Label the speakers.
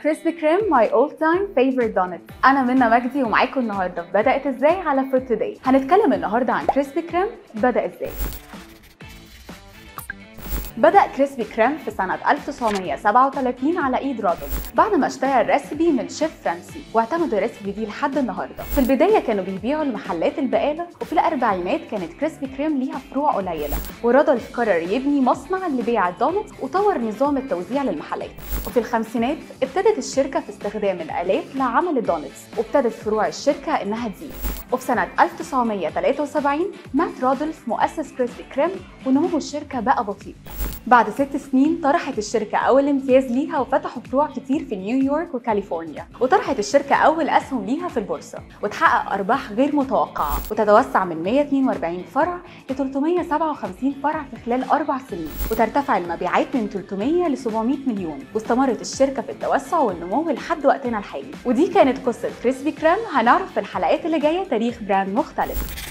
Speaker 1: كريسبي كريم my all time favorite donut. انا منى مجدي ومعاكم النهارده في بدأت ازاي على فود توداي. هنتكلم النهارده عن كريسبي كريم بدأ ازاي. بدأ كريسبي كريم في سنة 1937 على إيد رادولف بعد ما اشترى الريسبي من شيف فرنسي واعتمدوا الريسبي دي لحد النهارده. في البداية كانوا بيبيعوا لمحلات البقالة، وفي الأربعينات كانت كريسبي كريم ليها فروع قليلة، ورادولف قرر يبني مصنع لبيع الدونتس وطور نظام التوزيع للمحلات. وفي الخمسينات ابتدت الشركة في استخدام الآلات لعمل الدونتس، وابتدت فروع الشركة إنها تزيد. وفي سنة 1973 مات رادولف مؤسس كريسبي كريم ونمو الشركة بقى بطيء. بعد 6 سنين طرحت الشركة أول امتياز ليها وفتحوا فروع كتير في نيويورك وكاليفورنيا، وطرحت الشركة أول أسهم ليها في البورصة وتحقق أرباح غير متوقعة وتتوسع من 142 فرع ل 357 فرع في خلال 4 سنين، وترتفع المبيعات من 300 ل 700 مليون، واستمرت الشركة في التوسع والنمو لحد وقتنا الحالي. ودي كانت قصة كريسبي كريم. هنعرف في الحلقات اللي جاية تاريخ براند مختلف.